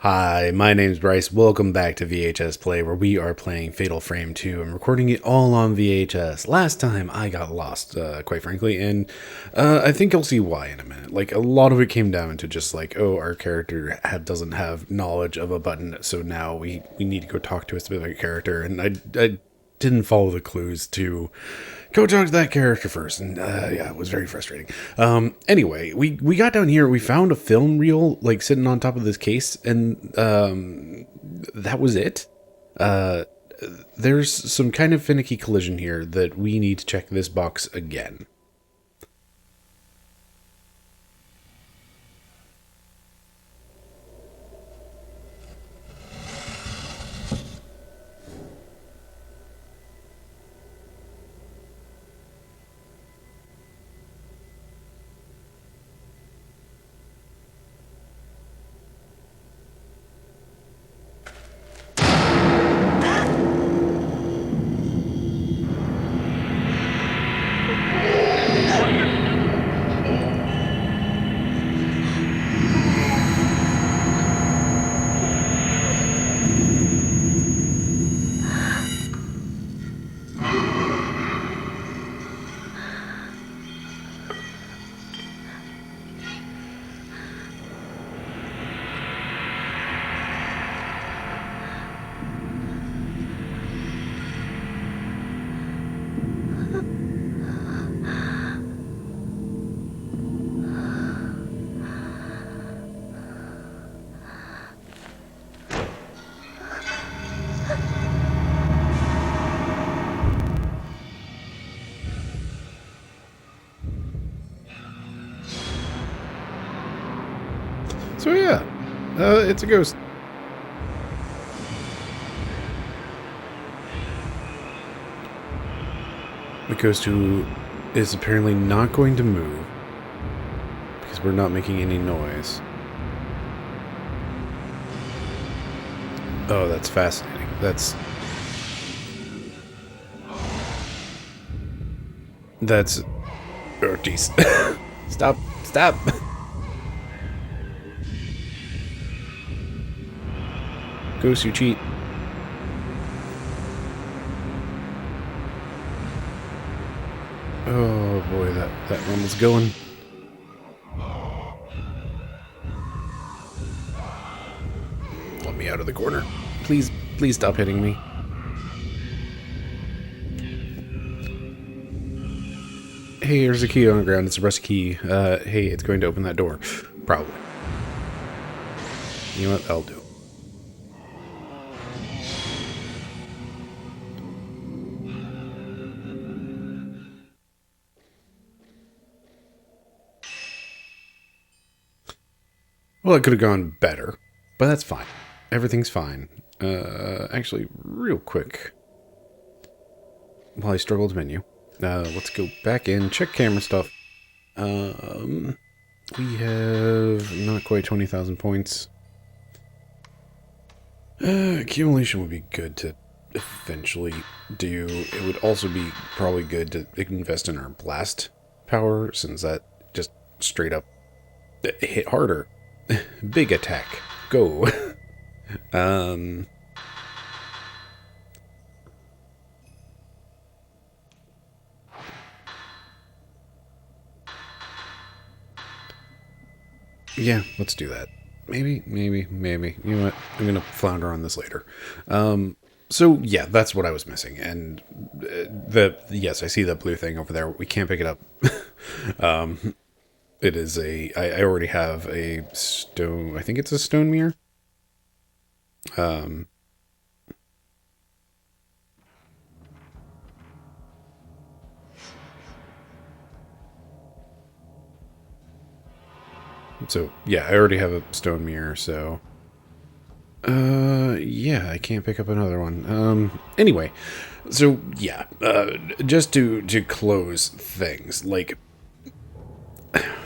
Hi, my name's Bryce. Welcome back to VHS Play, where we are playing Fatal Frame 2. I'm recording it all on VHS. Last time I got lost, quite frankly, and I think you'll see why in a minute. Like, a lot of it came down to just like, oh, our character doesn't have knowledge of a button, so now we need to go talk to a specific character, and I didn't follow the clues to go talk to that character first, and yeah, it was very frustrating. Anyway, we got down here, we found a film reel like sitting on top of this case, and that was it. There's some kind of finicky collision here that we need to check this box again. So yeah, it's a ghost. A ghost who is apparently not going to move because we're not making any noise. Oh, that's fascinating. That's oh jeez. Stop. Ghost, you cheat. Oh boy, that one was going. Let me out of the corner. Please stop hitting me. Hey, there's a key on the ground. It's a rusty key. Hey, it's going to open that door. Probably. You know what? I'll do. Well, it could have gone better, but that's fine. Everything's fine. Actually, real quick, while I struggle to menu, let's go back in, check camera stuff. We have not quite 20,000 points. Accumulation would be good to eventually do. It would also be probably good to invest in our blast power, since that just straight up hit harder. Big attack. Go. Yeah, let's do that. Maybe. You know what? I'm gonna flounder on this later. So yeah, that's what I was missing. And yes, I see that blue thing over there. We can't pick it up. It is I already have a stone, I think it's a stone mirror. So yeah, I already have a stone mirror, so yeah, I can't pick up another one. Anyway, so yeah, just to close things, like,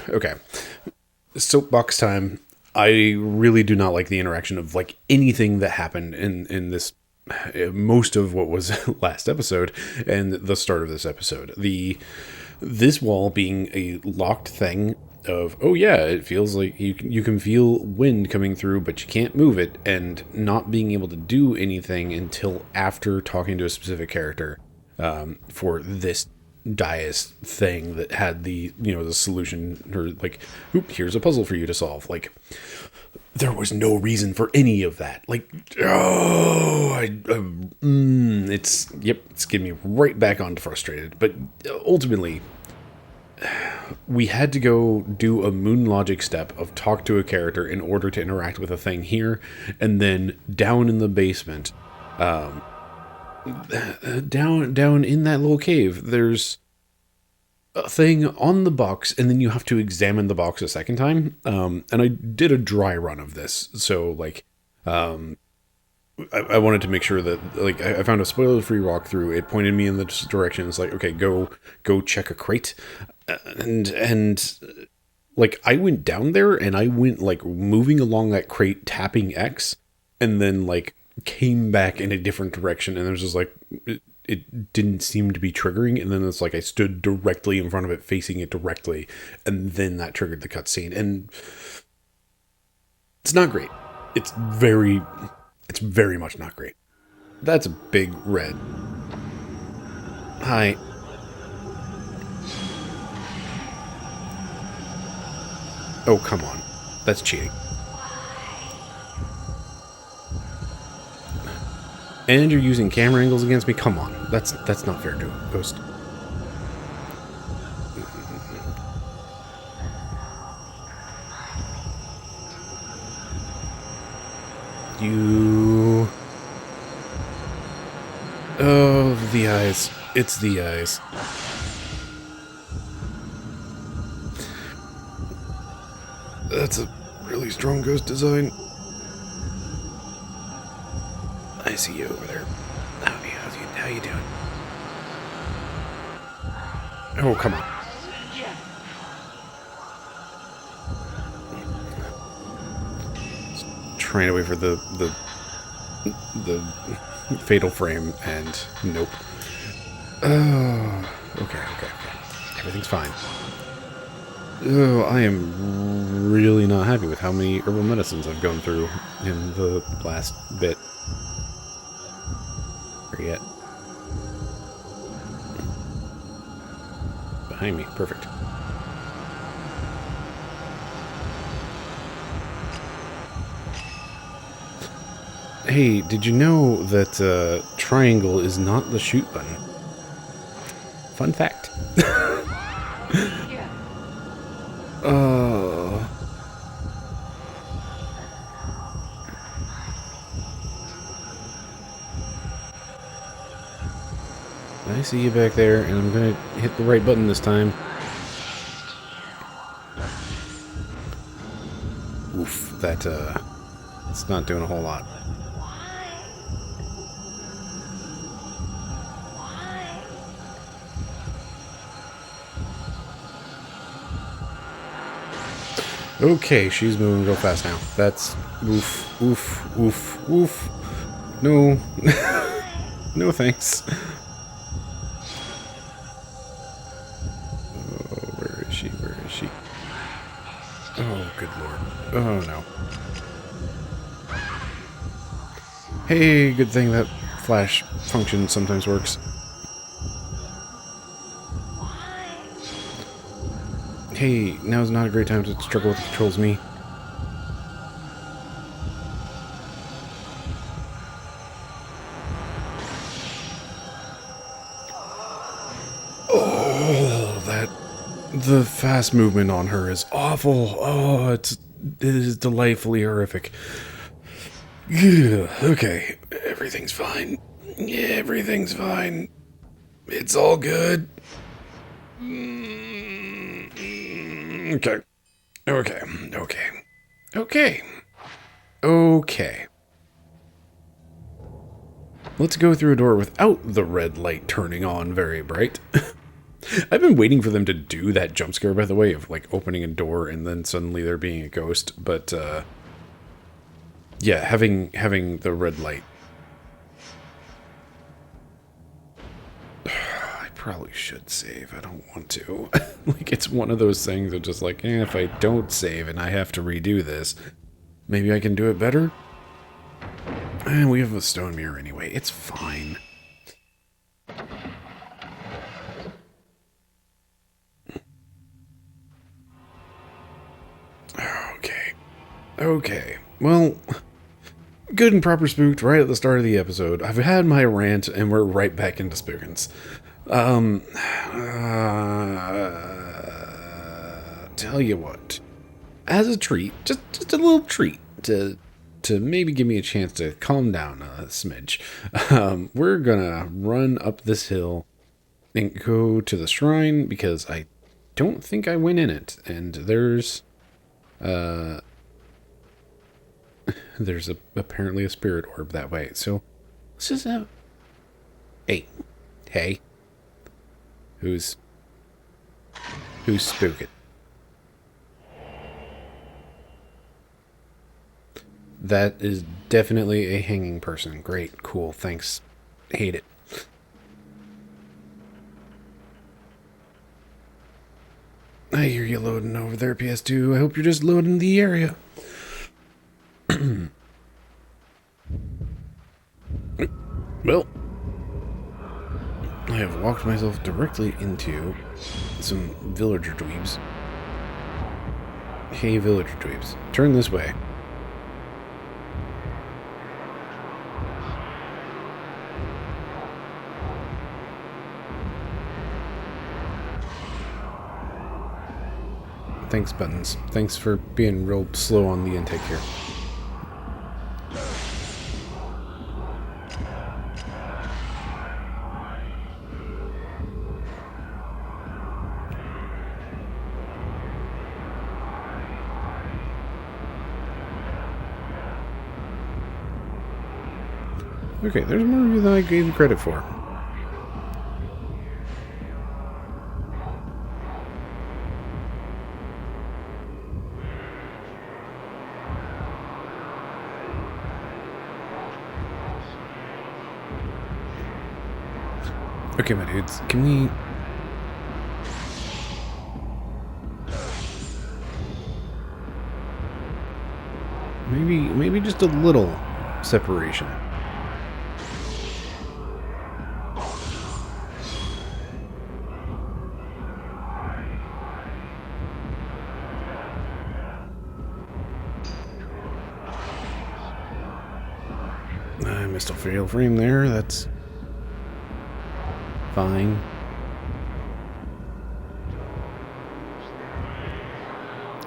okay, soapbox time. I really do not like the interaction of like anything that happened in this, most of what was last episode and the start of this episode. This wall being a locked thing of, oh yeah, it feels like you can feel wind coming through, but you can't move it, and not being able to do anything until after talking to a specific character for this Dias thing that had the, the solution, or like, oop, here's a puzzle for you to solve. Like, there was no reason for any of that. Like, it's getting me right back on frustrated. But ultimately, we had to go do a moon logic step of talk to a character in order to interact with a thing here, and then down in the basement, down in that little cave, there's a thing on the box, and then you have to examine the box a second time. And I did a dry run of this, so like, I wanted to make sure that, like, I found a spoiler-free walkthrough. It pointed me in the direction. It's like, okay, go check a crate, and like, I went down there and I went like moving along that crate, tapping X, and then like came back in a different direction, and it was just like it didn't seem to be triggering, and then it's like I stood directly in front of it, facing it directly, and then that triggered the cutscene, and it's not great. It's very much not great. That's a big red. Hi. Oh, come on. That's cheating. And you're using camera angles against me? Come on. That's not fair to a ghost. You... Oh, the eyes. It's the eyes. That's a really strong ghost design. I see you over there. How you doing? Oh, come on. Just trying to wait for the fatal frame, and nope. Oh, okay. Everything's fine. Oh, I am really not happy with how many herbal medicines I've gone through in the last bit. Or yet. Behind me. Perfect. Hey, did you know that triangle is not the shoot button? Fun fact. I see you back there, and I'm gonna hit the right button this time. Oof, it's not doing a whole lot. Okay, she's moving real fast now. That's oof. No. No thanks. Oh, where is she? Oh, good lord. Oh, no. Hey, good thing that flash function sometimes works. Hey, now's not a great time to struggle with the controls, me. Oh, the fast movement on her is awful. Oh, it is delightfully horrific. Okay, everything's fine. Everything's fine. It's all good. Okay. Let's go through a door without the red light turning on very bright. I've been waiting for them to do that jump scare, by the way, of like opening a door and then suddenly there being a ghost. But yeah, having the red light. I probably should save. I don't want to. Like, it's one of those things that just like, if I don't save and I have to redo this, maybe I can do it better? And we have a stone mirror anyway. It's fine. Okay. Okay. Well, good and proper spooked right at the start of the episode. I've had my rant, and we're right back into spookins. Tell you what. As a treat, just a little treat to maybe give me a chance to calm down a smidge. We're gonna run up this hill and go to the shrine because I don't think I went in it, and there's apparently a spirit orb that way. So let's just have. Hey, who's spooking? That is definitely a hanging person. Great, cool, thanks. Hate it. I hear you loading over there, PS2. I hope you're just loading the area. Well, I have walked myself directly into some villager dweebs. Hey, villager dweebs, turn this way. Thanks, buttons. Thanks for being real slow on the intake here. Okay, there's more of you than I gave you credit for. Okay, my dudes, can we... Maybe just a little separation. I missed a fatal frame there, that's... fine.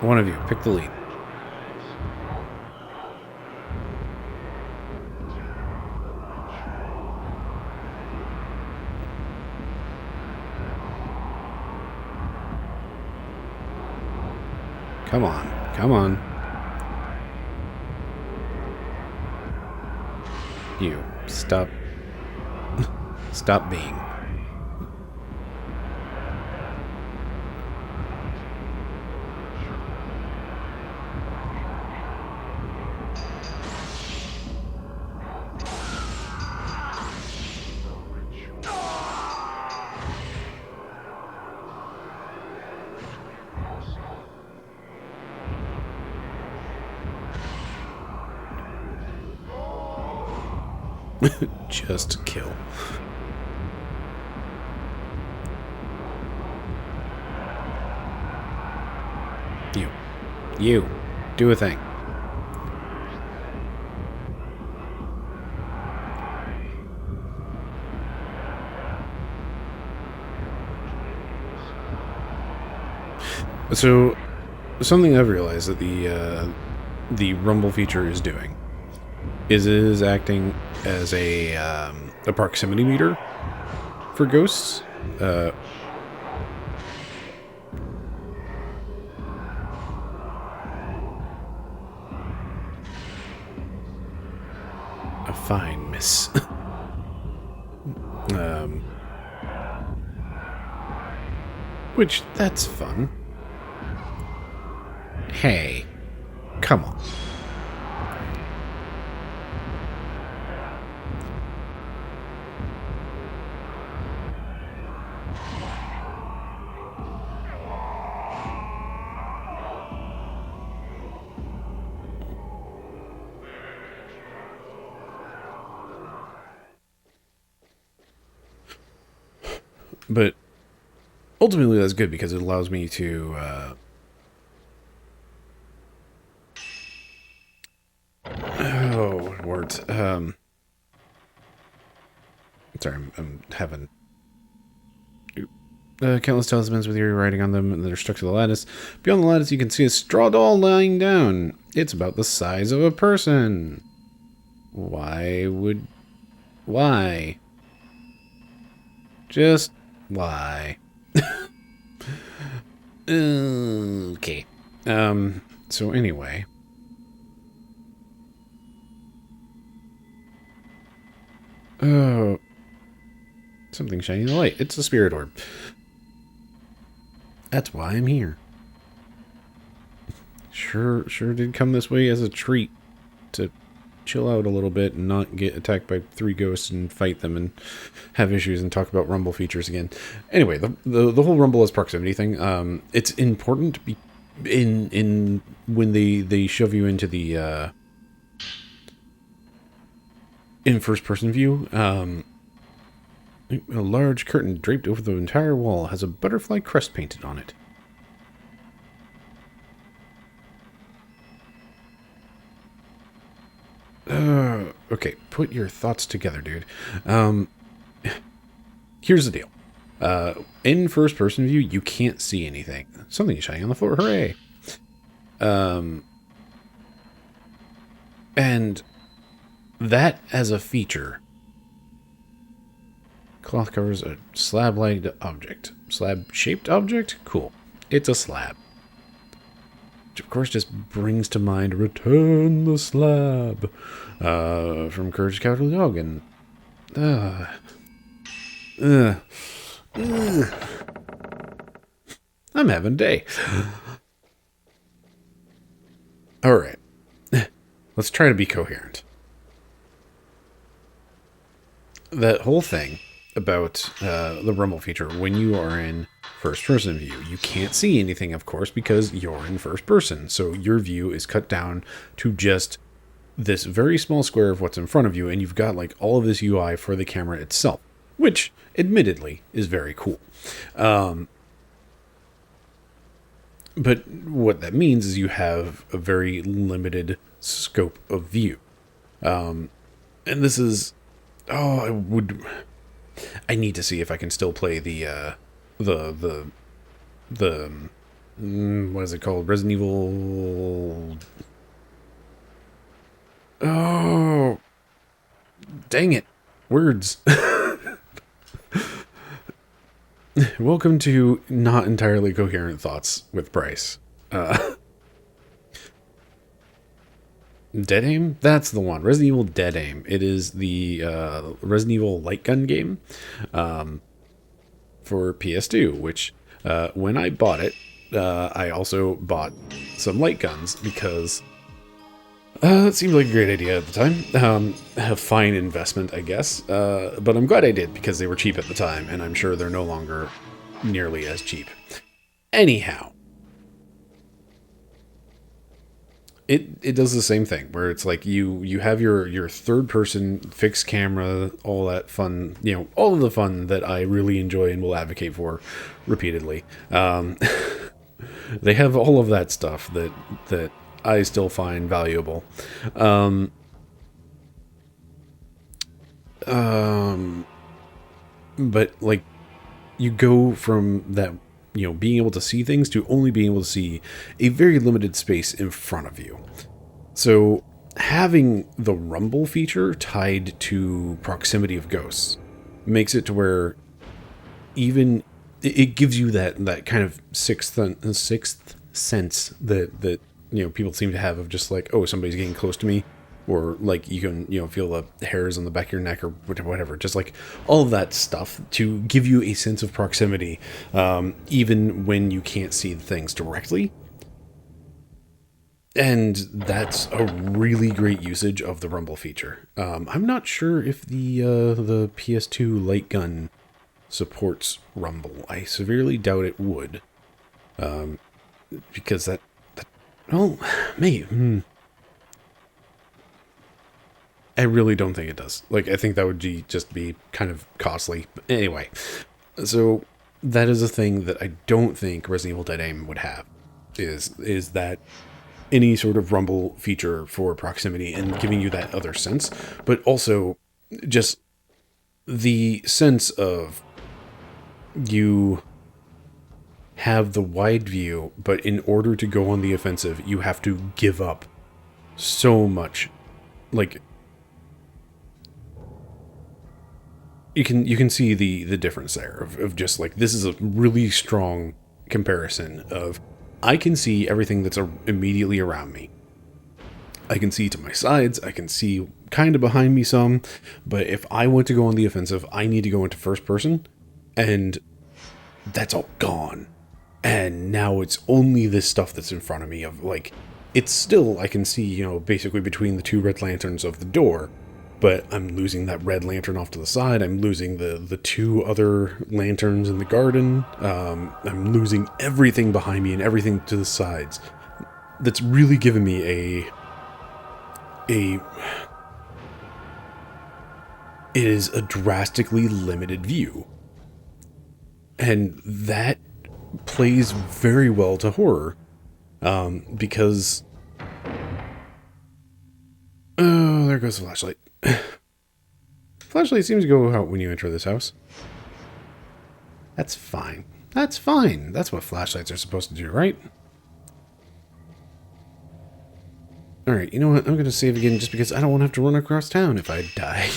One of you, pick the lead. Come on, come on. You, stop. Stop being. Just kill. You. Do a thing. So, something I've realized that the rumble feature is doing is it is acting as a proximity meter for ghosts. A fine miss. Which, that's fun. Hey, come on. But ultimately, that's good because it allows me to... oh, words. Sorry, I'm having... countless talismans with your writing on them, and they're stuck to the lattice. Beyond the lattice, you can see a straw doll lying down. It's about the size of a person. Why? Just why? Okay. So anyway. Oh. Something shining in the light. It's a spirit orb. That's why I'm here. Sure did come this way as a treat to chill out a little bit and not get attacked by 3 ghosts and fight them and have issues and talk about rumble features again. Anyway, the whole rumble as proximity thing, it's important in when they shove you into the in first person view. A large curtain draped over the entire wall has a butterfly crest painted on it. Okay, put your thoughts together, dude. Here's the deal. In first-person view, you can't see anything. Something is shining on the floor. Hooray! And that as a feature... Cloth covers a slab-like object. Slab-shaped object? Cool. It's a slab. Which, of course, just brings to mind Return the Slab from Courage the Cowardly Dog. And... I'm having a day. Alright. Let's try to be coherent. That whole thing about the rumble feature, when you are in first person view, you can't see anything, of course, because you're in first person. So your view is cut down to just this very small square of what's in front of you, and you've got like all of this UI for the camera itself, which admittedly is very cool. But what that means is you have a very limited scope of view. And this is... Oh, I need to see if I can still play the what is it called? Resident Evil... Oh, dang it. Words. Welcome to not entirely coherent thoughts with Bryce. Dead Aim? That's the one. Resident Evil Dead Aim. It is the Resident Evil light gun game for PS2, which when I bought it, I also bought some light guns because it seemed like a great idea at the time. A fine investment, I guess. But I'm glad I did because they were cheap at the time, and I'm sure they're no longer nearly as cheap. Anyhow. It does the same thing where it's like you have your third person fixed camera, all that fun, all of the fun that I really enjoy and will advocate for repeatedly. They have all of that stuff that I still find valuable. But like you go from that, being able to see things to only being able to see a very limited space in front of you. So having the rumble feature tied to proximity of ghosts makes it to where even it gives you that kind of sixth sense that people seem to have of just like, oh, somebody's getting close to me. Or like you can, feel the hairs on the back of your neck or whatever. Just like all of that stuff to give you a sense of proximity, even when you can't see the things directly. And that's a really great usage of the rumble feature. I'm not sure if the PS2 light gun supports rumble. I severely doubt it would. Because that well, maybe... I really don't think it does. Like, I think that would just be kind of costly. But anyway, So that is a thing that I don't think Resident Evil Dead Aim would have. Is that any sort of rumble feature for proximity and giving you that other sense, but also just the sense of you have the wide view, but in order to go on the offensive, you have to give up so much. Like, you can see the difference there of just like, this is a really strong comparison of, I can see everything that's immediately around me. I can see to my sides, I can see kind of behind me some, but if I want to go on the offensive, I need to go into first person, and that's all gone. And now it's only this stuff that's in front of me of like, it's still, I can see, basically between the two red lanterns of the door, but I'm losing that red lantern off to the side. I'm losing the two other lanterns in the garden. I'm losing everything behind me and everything to the sides. That's really given me it is a drastically limited view. And that plays very well to horror. Because... Oh, there goes the flashlight. Flashlight seems to go out when you enter this house. That's fine. That's fine. That's what flashlights are supposed to do, right? Alright, you know what? I'm going to save again just because I don't want to have to run across town if I die.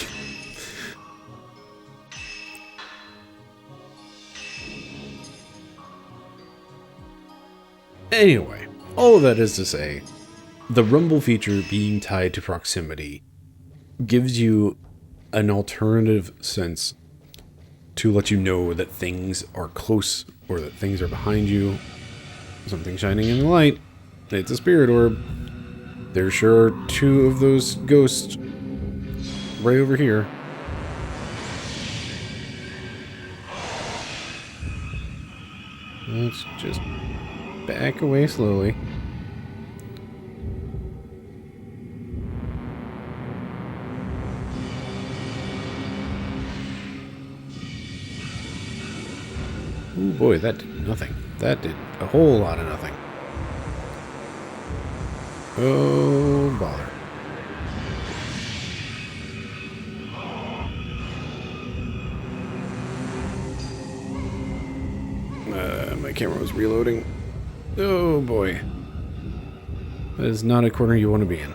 Anyway, all of that is to say, the rumble feature being tied to proximity gives you an alternative sense to let you know that things are close or that things are behind you. Something shining in the light. It's a spirit orb. There sure are two of those ghosts right over here. Let's just back away slowly. Oh boy, that did nothing. That did a whole lot of nothing. Oh, bother. My camera was reloading. Oh boy. That is not a corner you want to be in.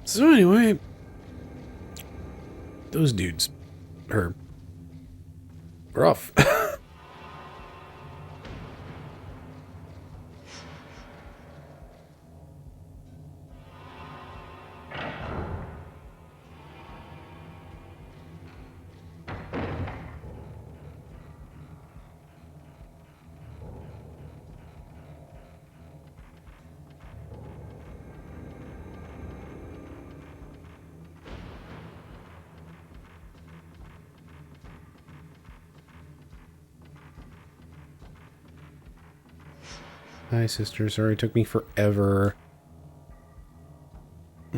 So anyway, those dudes are rough. Hi, sister. Sorry it took me forever. I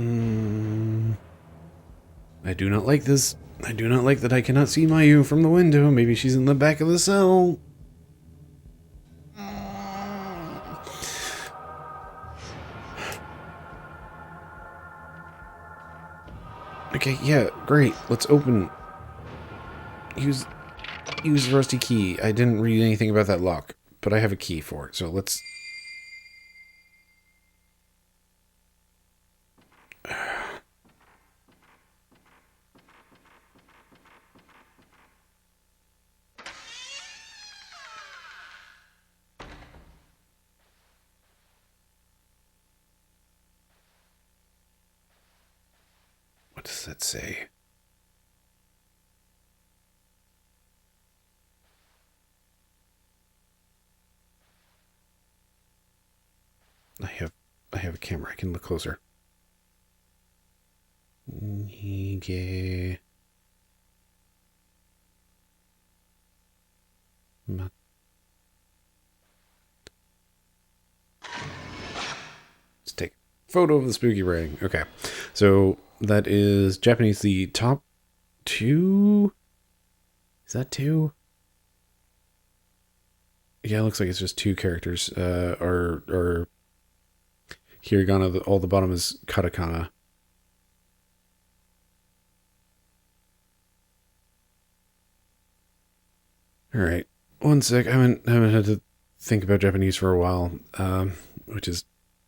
do not like this. I do not like that I cannot see Mayu from the window. Maybe she's in the back of the cell. Okay, yeah, great. Let's open. Use the rusty key. I didn't read anything about that lock, but I have a key for it, so let's... does that say? I have a camera. I can look closer. Nige. Let's take a photo of the spooky writing. Okay. So that is Japanese. The top two. Is that two? Yeah, it looks like it's just two characters. Or hiragana. All the bottom is katakana. All right, one sec. I haven't had to think about Japanese for a while, which is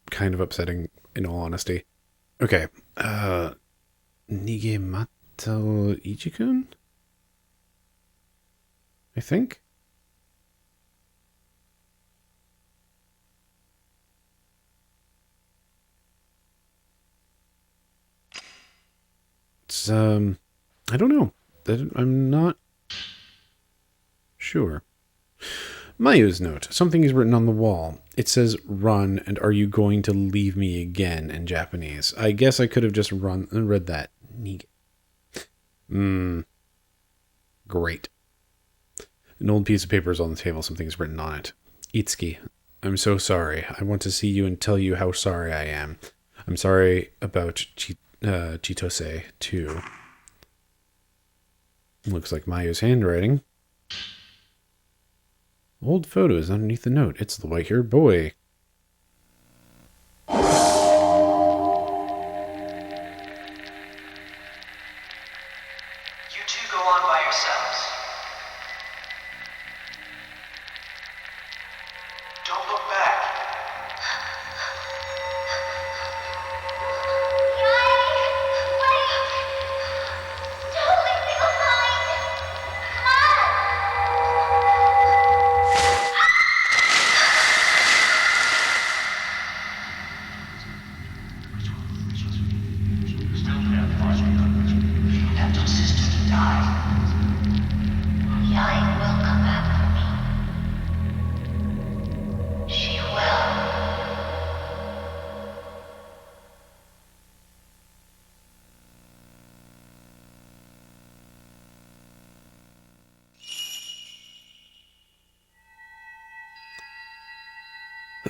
kind of upsetting, in all honesty. Okay, Nigemato Ichikun, I think. It's I don't know. I'm not sure. Mayu's note. Something is written on the wall. It says, "Run, and are you going to leave me again?" in Japanese. I guess I could have just read that. Great. An old piece of paper is on the table. Something is written on it. Itsuki, I'm so sorry. I want to see you and tell you how sorry I am. I'm sorry about Chitose, too. Looks like Mayu's handwriting. Old photos underneath the note. It's the white-haired boy. You two go on by yourselves. Don't look back.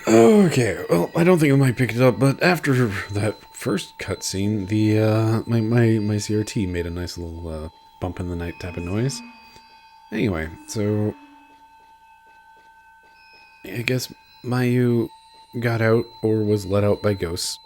Okay, well, I don't think I might pick it up, but after that first cutscene, the my CRT made a nice little bump in the night type of noise. Anyway, so I guess Mayu got out or was let out by ghosts.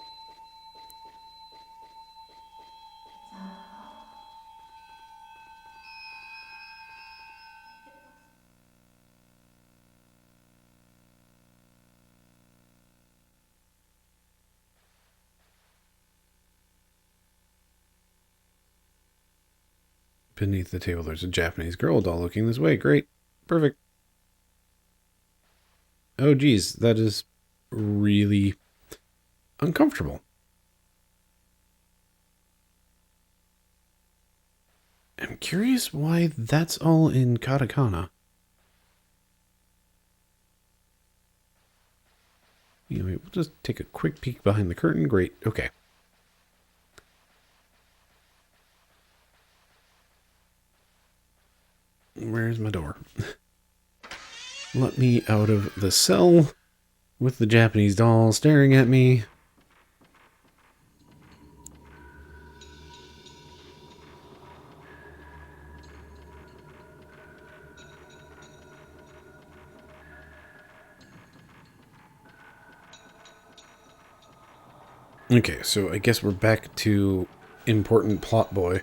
Beneath the table, there's a Japanese girl doll looking this way. Great. Perfect. Oh, geez. That is really uncomfortable. I'm curious why that's all in katakana. Anyway, we'll just take a quick peek behind the curtain. Great. Okay. Where's my door? Let me out of the cell with the Japanese doll staring at me. Okay, so I guess we're back to important plot boy.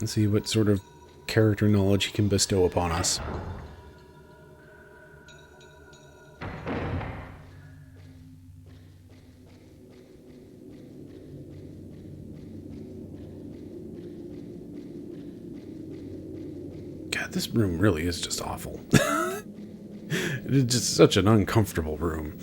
Let's see what sort of character knowledge he can bestow upon us. God, this room really is just awful. It's just such an uncomfortable room.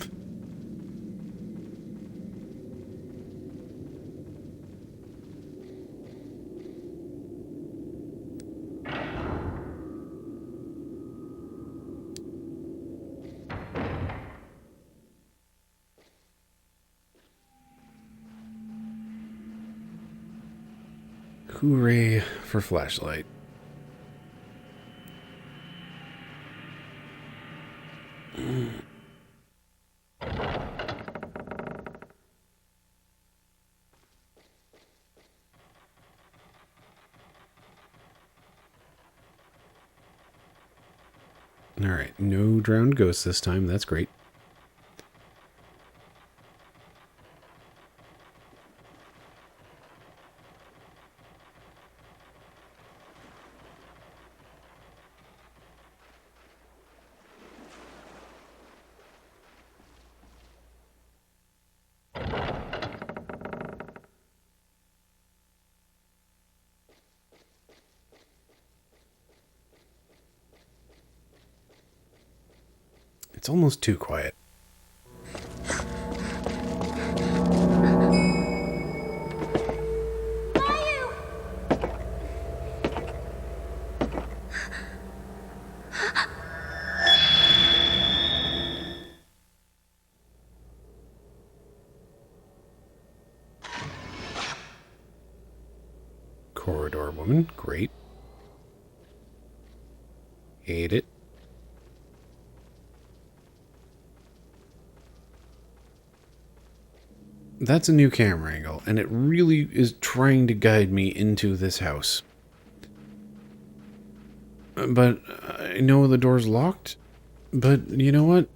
Hooray for flashlight. Alright, no drowned ghosts this time. That's great. It's almost too quiet. Corridor woman, great. Hate it. That's a new camera angle, and it really is trying to guide me into this house. But I know the door's locked, but you know what?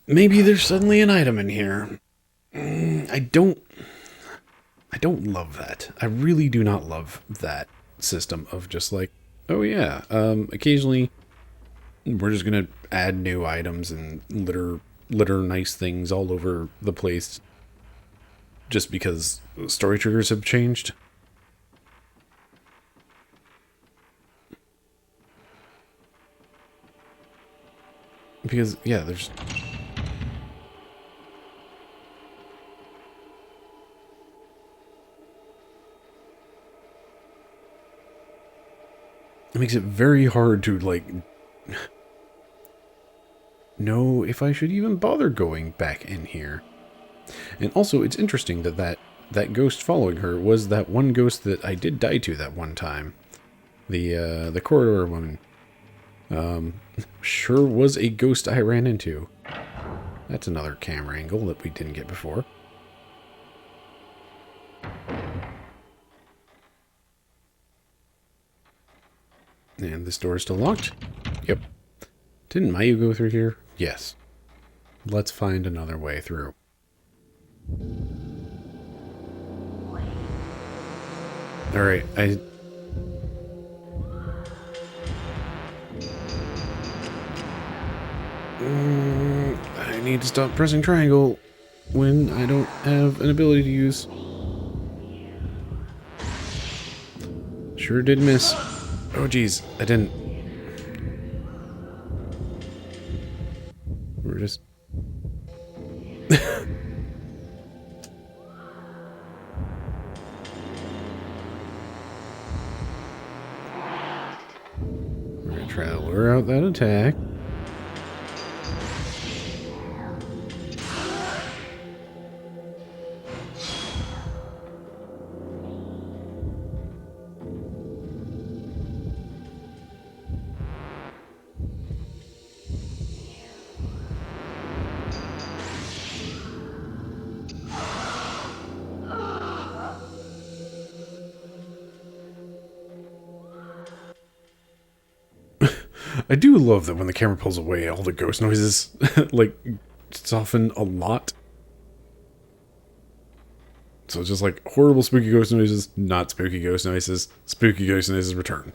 Maybe there's suddenly an item in here. I don't love that. I really do not love that system of just like, oh yeah, occasionally we're just gonna add new items and litter nice things all over the place just because story triggers have changed. Because, yeah, there's... It makes it very hard to, like... know if I should even bother going back in here. And also, it's interesting that that ghost following her was that one ghost that I did die to that one time. The corridor woman. Sure was a ghost I ran into. That's another camera angle that we didn't get before. And this door is still locked? Yep. Didn't Mayu go through here? Yes. Let's find another way through. Alright, I need to stop pressing triangle when I don't have an ability to use. Sure did miss. Oh geez, I didn't. We're just... We're gonna try to lure out that attack. I do love that when the camera pulls away, all the ghost noises, like, soften a lot. So it's just like horrible spooky ghost noises, not spooky ghost noises, spooky ghost noises return.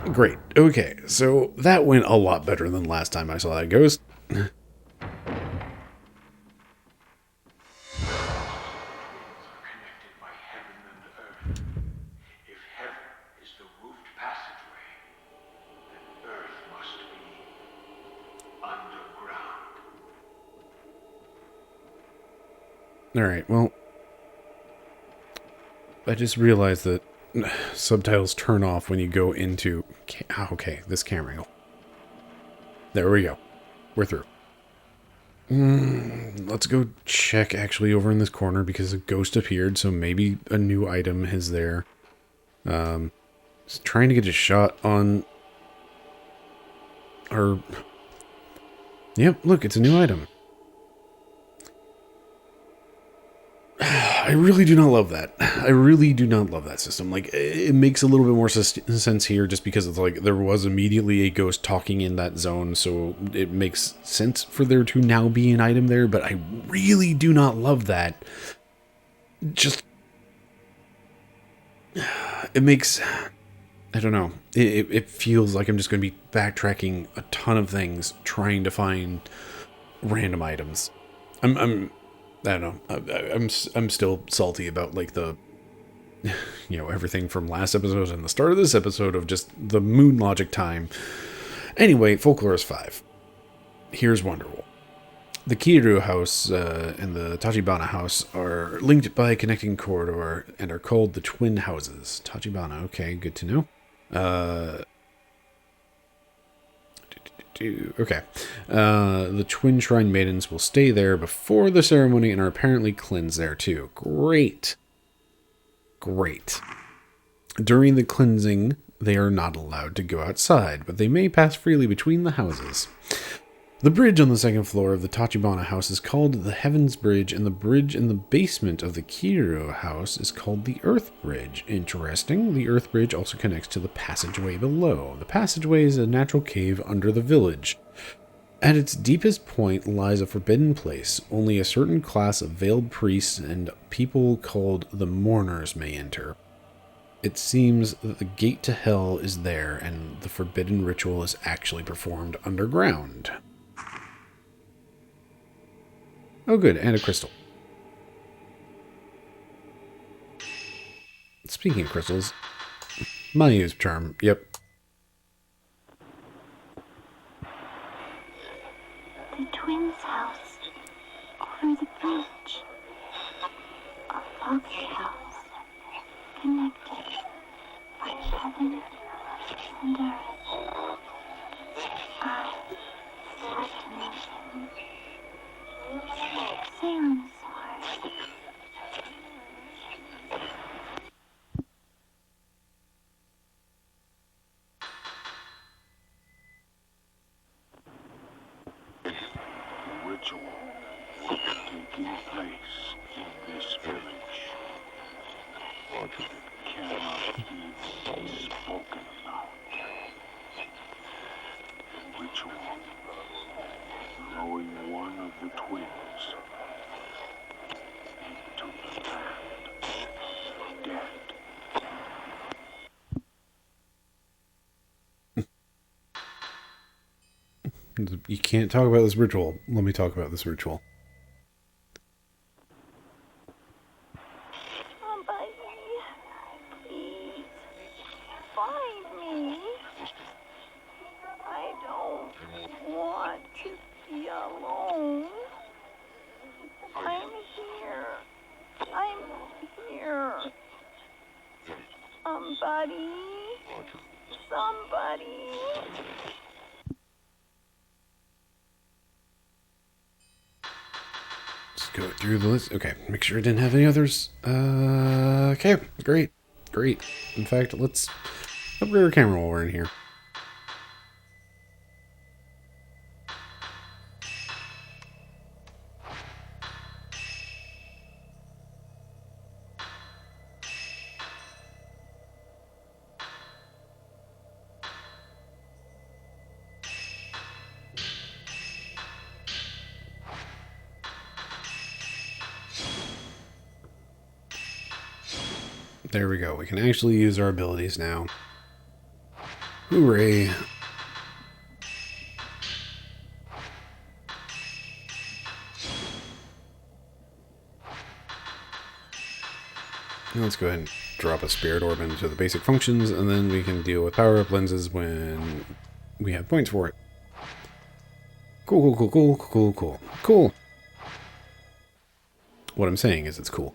Great. Okay, so that went a lot better than last time I saw that ghost. Alright, well, I just realized that subtitles turn off when you go into... Okay, this camera angle. There we go. We're through. let's go check actually over in this corner because a ghost appeared, so maybe a new item is there. Just trying to get a shot on our... Yep, look, it's a new item. I really do not love that. I really do not love that system. Like, it makes a little bit more sense here just because it's like there was immediately a ghost talking in that zone, so it makes sense for there to now be an item there, but I really do not love that. Just... It makes... I don't know. It feels like I'm just going to be backtracking a ton of things trying to find random items. I don't know. I'm still salty about like the, everything from last episode and the start of this episode of just the moon logic time. Anyway, Folklorist 5. Here's Wonderwall. The Kiru house and the Tachibana house are linked by a connecting corridor and are called the Twin Houses. Tachibana, okay, good to know. Okay. The Twin Shrine Maidens will stay there before the ceremony and are apparently cleansed there too. Great. Great. During the cleansing, they are not allowed to go outside, but they may pass freely between the houses. The bridge on the second floor of the Tachibana house is called the Heavens Bridge, and the bridge in the basement of the Kiru house is called the Earth Bridge. Interesting. The Earth Bridge also connects to the passageway below. The passageway is a natural cave under the village. At its deepest point lies a forbidden place. Only a certain class of veiled priests and people called the Mourners may enter. It seems that the gate to hell is there, and the forbidden ritual is actually performed underground. Oh, good, and a crystal. Speaking of crystals, my use charm. Yep. The twins' house over the bridge. Our father's house, connected by heaven and earth. I certainly Salem's heart. Ritual taking place in this village. It cannot be spoken about. The ritual throwing one of the twins into the land of dead. You can't talk about this ritual. Let me talk about this ritual. Somebody, please find me. I don't want to be alone. I'm here. I'm here. Somebody. Just go through the list. Okay, make sure I didn't have any others. Okay, great. In fact, let's upgrade our camera while we're in here. There we go. We can actually use our abilities now. Hooray. Now let's go ahead and drop a spirit orb into the basic functions, and then we can deal with power-up lenses when we have points for it. Cool. What I'm saying is it's cool.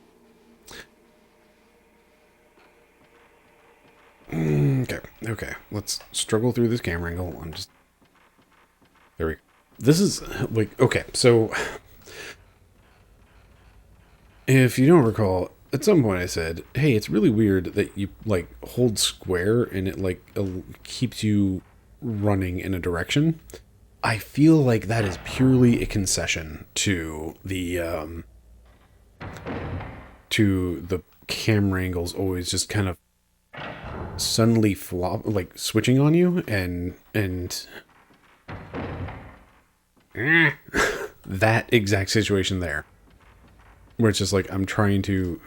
Okay. Let's struggle through this camera angle. There we go. This is, like, okay, so If you don't recall, at some point I said, hey, it's really weird that you, like, hold square and it, like, keeps you running in a direction. I feel like that is purely a concession to the camera angles always just kind of suddenly flop, like switching on you, and that exact situation there, where it's just like I'm trying to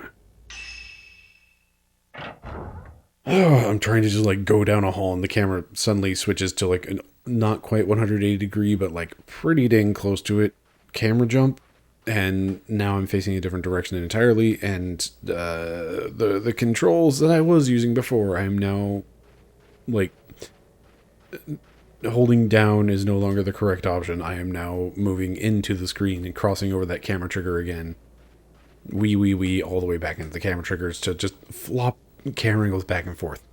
just like go down a hall and the camera suddenly switches to like an not quite 180 degree but like pretty dang close to it camera jump, and now I'm facing a different direction entirely, and the controls that I was using before, I'm now like holding down is no longer the correct option. I am now moving into the screen and crossing over that camera trigger again. Wee all the way back into the camera triggers to just flop camera angles back and forth.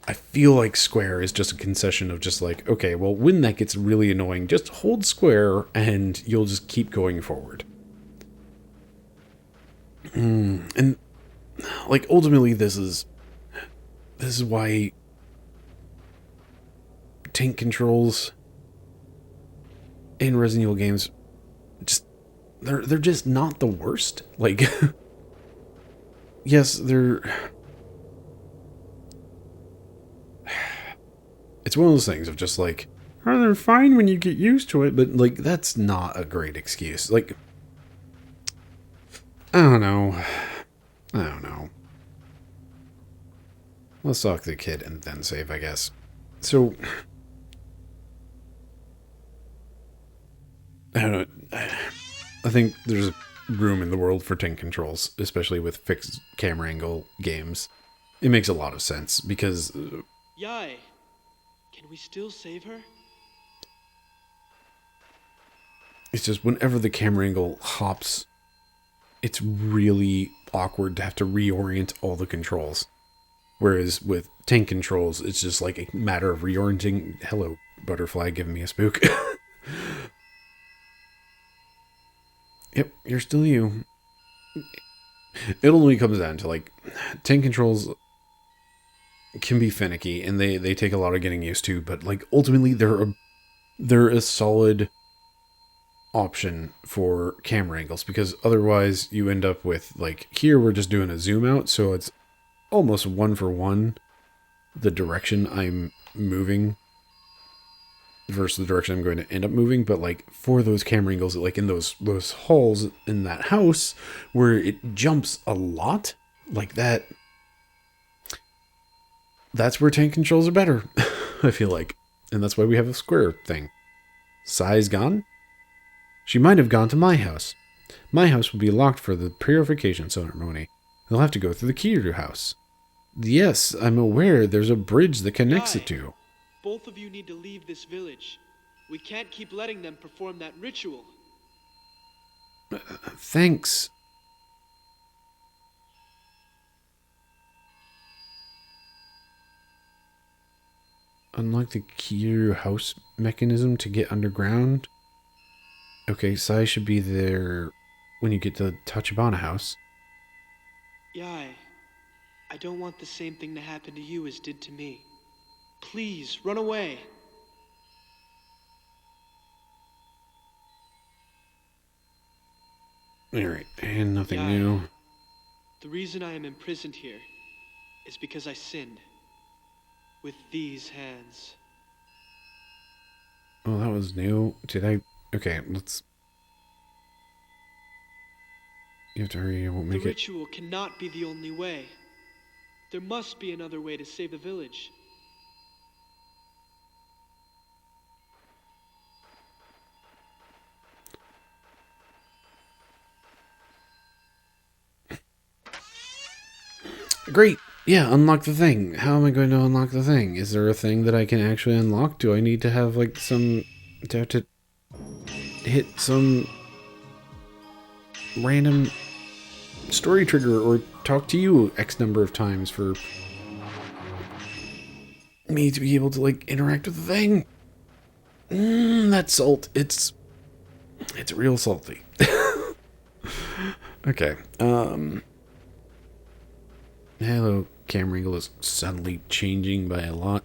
I feel like square is just a concession of just like, okay, well, when that gets really annoying, just hold square and you'll just keep going forward. And like ultimately this is why tank controls in Resident Evil games just they're just not the worst. Like yes, it's one of those things of just like, oh, they're fine when you get used to it, but like that's not a great excuse. Like I don't know. Let's talk to the kid and then save, I guess. So I don't know. I think there's room in the world for tank controls, especially with fixed camera angle games. It makes a lot of sense because Yai, can we still save her? it's just whenever the camera angle hops, it's really awkward to have to reorient all the controls. Whereas with tank controls, it's just like a matter of reorienting. Hello, butterfly, giving me a spook. Yep, you're still you. It only comes down to like tank controls can be finicky and they take a lot of getting used to, but like ultimately they're a solid option for camera angles, because otherwise you end up with like here we're just doing a zoom out, so it's almost one for one the direction I'm moving versus the direction I'm going to end up moving. But like for those camera angles, like in those halls in that house where it jumps a lot like that, that's where tank controls are better. I feel like, and that's why we have a square thing. Sai's gone. She might have gone to my house. My house will be locked for the purification ceremony. They'll have to go through the Kiryu house. Yes, I'm aware there's a bridge that connects the two. Both of you need to leave this village. We can't keep letting them perform that ritual. Thanks. Unlock the Kiryu house mechanism to get underground. Okay, Sai should be there when you get to the Tachibana house. Yai, I don't want the same thing to happen to you as did to me. Please, run away. Alright, and nothing Yai, new. the reason I am imprisoned here is because I sinned. With these hands. Oh, that was new. Did I... Okay, let's... You have to hurry, I won't make The it. ritual cannot be the only way. There must be another way to save the village. Great! Yeah, unlock the thing. How am I going to unlock the thing? Is there a thing that I can actually unlock? Do I need to have, like, some... to have to hit some random story trigger or talk to you X number of times for me to be able to, like, interact with the thing? That salt, it's real salty. Okay. Hello, camera angle is suddenly changing by a lot.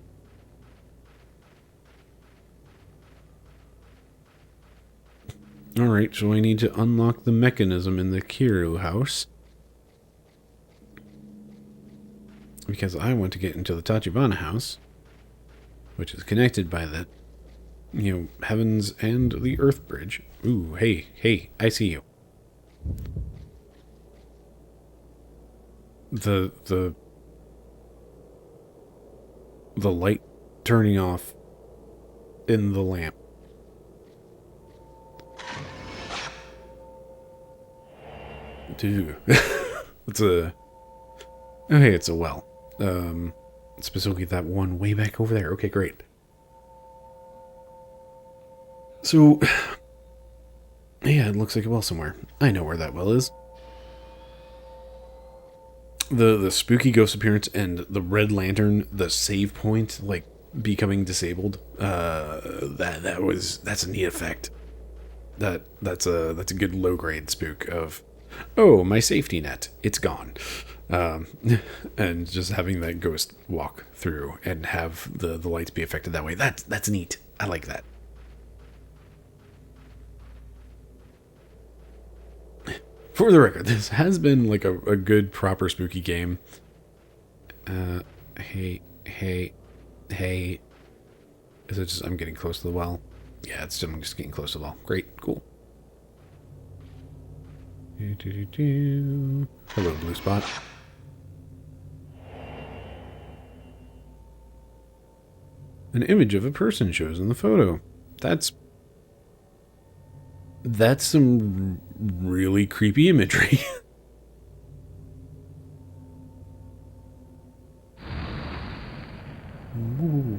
Alright, so I need to unlock the mechanism in the Kiru house. Because I want to get into the Tachibana house, which is connected by the, heavens and the earth bridge. Ooh, hey, I see you. The light turning off in the lamp. Dude. It's a... Oh, hey, it's a well. Specifically that one way back over there. Okay, great. So... Yeah, it looks like a well somewhere. I know where that well is. The spooky ghost appearance and the red lantern, the save point, like, becoming disabled, that's a neat effect. That's a good low grade spook of, oh, my safety net, it's gone. And just having that ghost walk through and have the lights be affected that way, that's neat. I like that. For the record, this has been like a good proper spooky game. Hey. Is it just I'm getting close to the well? Yeah, it's still just getting close to the well. Great, cool. Hello, blue spot. An image of a person shows in the photo. That's some really creepy imagery. Ooh.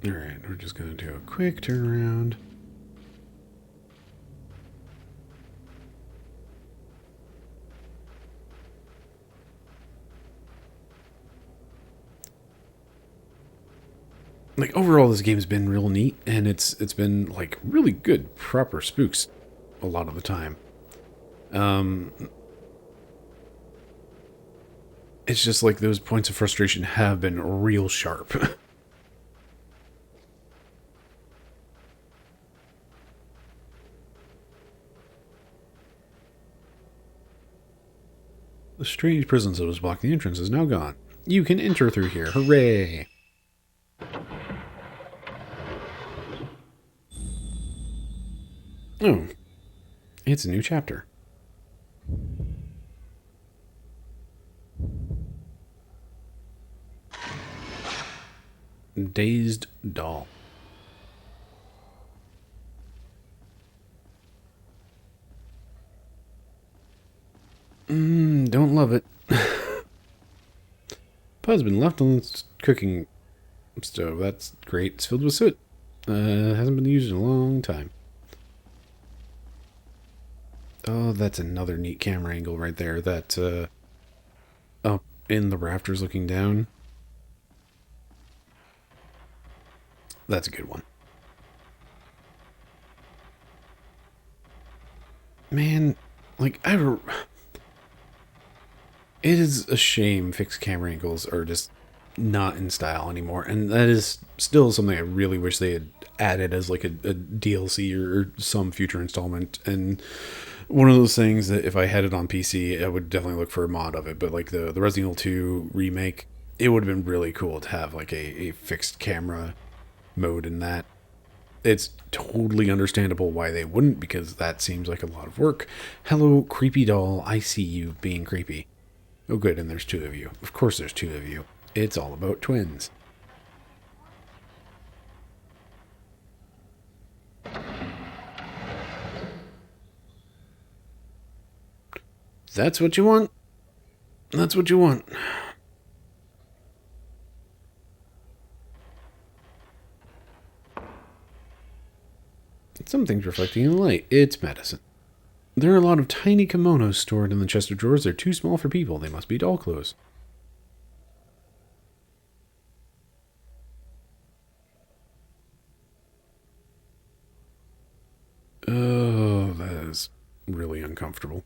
Alright, we're just going to do a quick turnaround. Like, overall, this game's been real neat, and it's been, like, really good, proper spooks a lot of the time. It's just like those points of frustration have been real sharp. The strange presence that was blocking the entrance is now gone. You can enter through here. Hooray! Oh, it's a new chapter. Dazed doll. Don't love it. Pot's been left on the cooking stove. That's great. It's filled with soot. Hasn't been used in a long time. Oh, that's another neat camera angle right there. That, up in the rafters looking down. That's a good one. Man, like, it is a shame fixed camera angles are just not in style anymore. And that is still something I really wish they had added as like a DLC or some future installment. And one of those things that if I had it on PC, I would definitely look for a mod of it. But like the Resident Evil 2 remake, it would have been really cool to have like a fixed camera mode in that. It's totally understandable why they wouldn't, because that seems like a lot of work. Hello, creepy doll. I see you being creepy. Oh, good, and there's two of you. Of course there's two of you. It's all about twins. That's what you want? That's what you want. Something's reflecting in the light. It's medicine. There are a lot of tiny kimonos stored in the chest of drawers. They're too small for people. They must be doll clothes. Oh, that is really uncomfortable.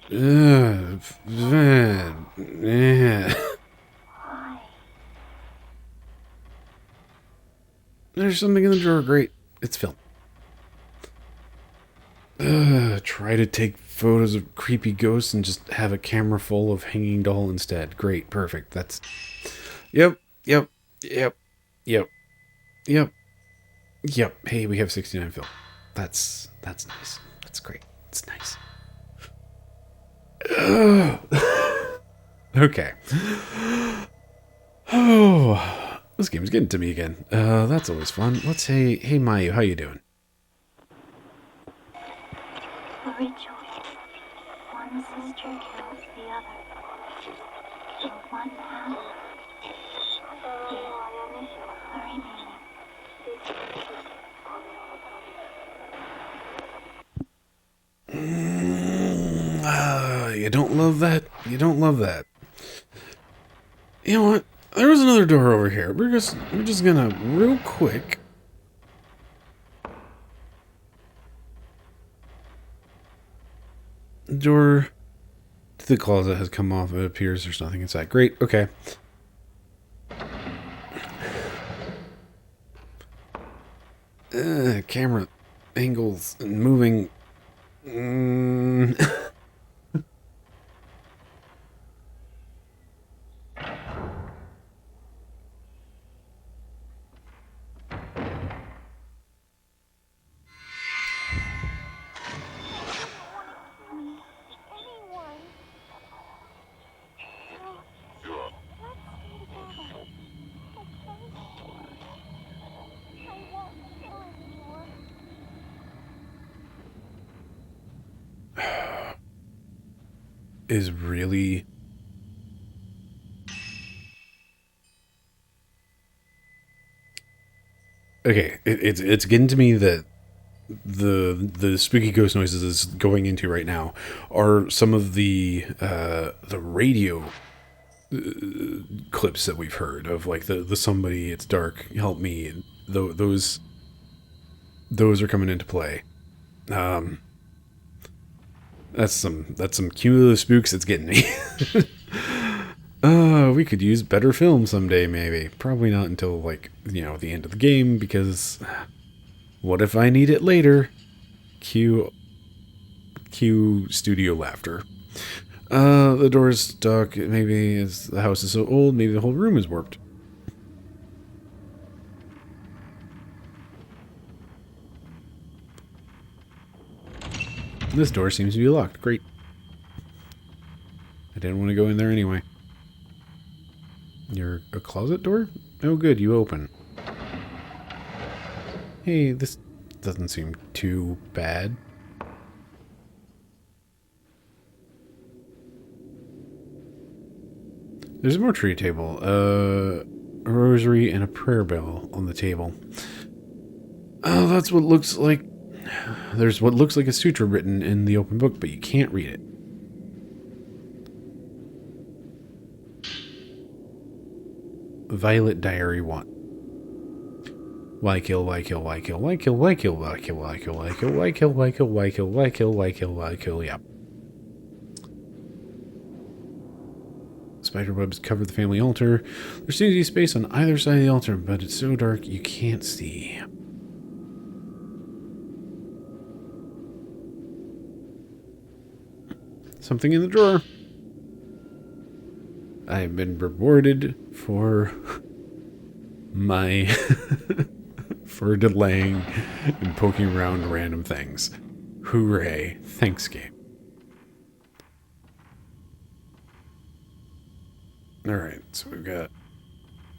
Man. Yeah. There's something in the drawer. Great. It's film. Try to take photos of creepy ghosts and just have a camera full of hanging doll instead. Great. Perfect. That's... Yep. Yep. Yep. Yep. Yep. Yep. Hey, we have 69 film. That's nice. That's great. It's nice. Okay. Oh, this game's getting to me again. That's always fun. Let's say, hey Mayu, how you doing? The ritual. One sister kills the other. In one half, the remaining. You don't love that? You don't love that. You know what? There was another door over here. We're just gonna real quick. Door to the closet has come off. It appears there's nothing inside. Great. Okay. Camera angles and moving. Is really okay. It's getting to me that the spooky ghost noises is going into right now are some of the radio clips that we've heard of, like the somebody, it's dark, help me, and those are coming into play. That's some cumulative spooks that's getting me. We could use better film someday, maybe. Probably not until, like, the end of the game, because what if I need it later? Cue studio laughter. The door's stuck. Maybe the house is so old, maybe the whole room is warped. This door seems to be locked. Great. I didn't want to go in there anyway. You're a closet door? Oh good, you open. Hey, this doesn't seem too bad. There's a mortuary table, a rosary and a prayer bell on the table. Oh, that's what looks like. There's what looks like a sutra written in the open book, but you can't read it. Violet Diary 1. Why kill, why kill, why kill, why kill, why kill, why kill, why kill, why kill, why kill, why kill, why kill, why kill, why kill, why kill, yeah. Spiderwebs cover the family altar. There seems to be space on either side of the altar, but it's so dark you can't see. Something in the drawer. I have been rewarded for my for delaying and poking around random things. Hooray. Thanks, game. Alright, so we've got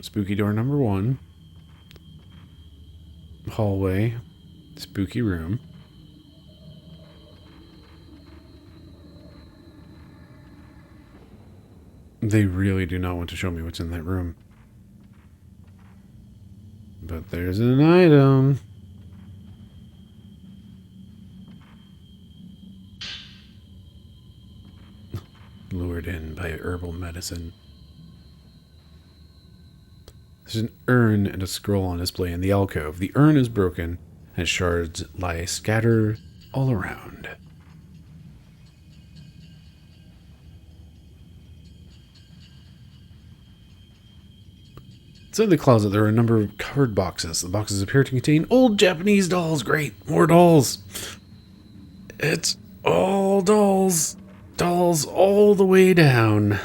spooky door number 1. Hallway. Spooky room. They really do not want to show me what's in that room. But there's an item. Lured in by herbal medicine. There's an urn and a scroll on display in the alcove. The urn is broken, and shards lie scattered all around. Inside the closet, there are a number of covered boxes. The boxes appear to contain old Japanese dolls. Great, more dolls. It's all dolls. Dolls all the way down.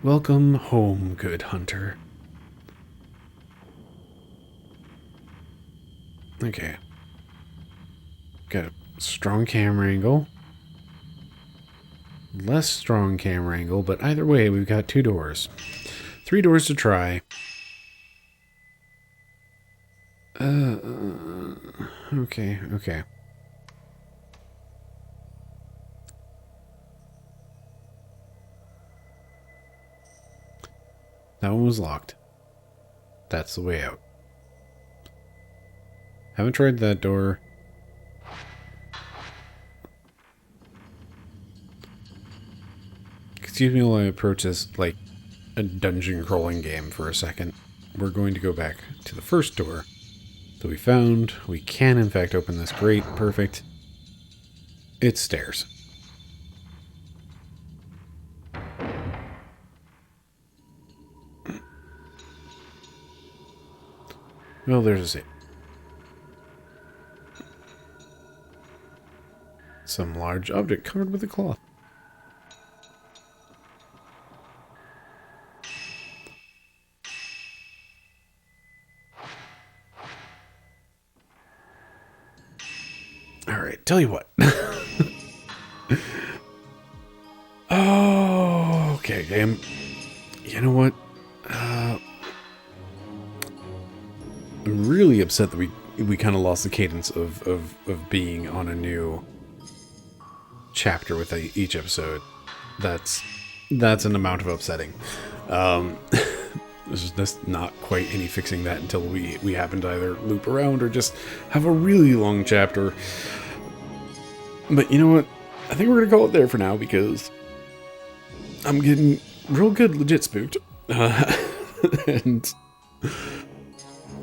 Welcome home, good hunter. Okay. Got a strong camera angle. Less strong camera angle, but either way, we've got 2 doors. 3 doors to try. Okay. That one was locked. That's the way out. Haven't tried that door. Excuse me while I approach this like a dungeon crawling game for a second. We're going to go back to the first door that we found. We can in fact open this. Great, perfect. It's stairs. Well, there's a safe. Some large object covered with a cloth. Alright, tell you what. Oh, okay, game. You know what? I'm really upset that we kind of lost the cadence of being on a new chapter with each episode. That's an amount of upsetting. There's just not quite any fixing that until we happen to either loop around or just have a really long chapter. But you know what? I think we're gonna call it there for now because I'm getting real good legit spooked. And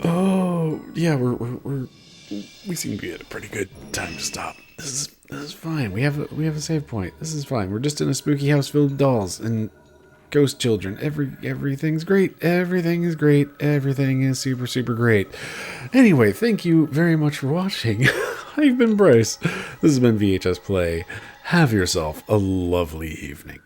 oh yeah, we seem to be at a pretty good time to stop. This is fine. We have a save point. This is fine. We're just in a spooky house filled with dolls and ghost children. Everything's great. Everything is great. Everything is super, super great. Anyway, thank you very much for watching. I've been Bryce. This has been VHS Play. Have yourself a lovely evening.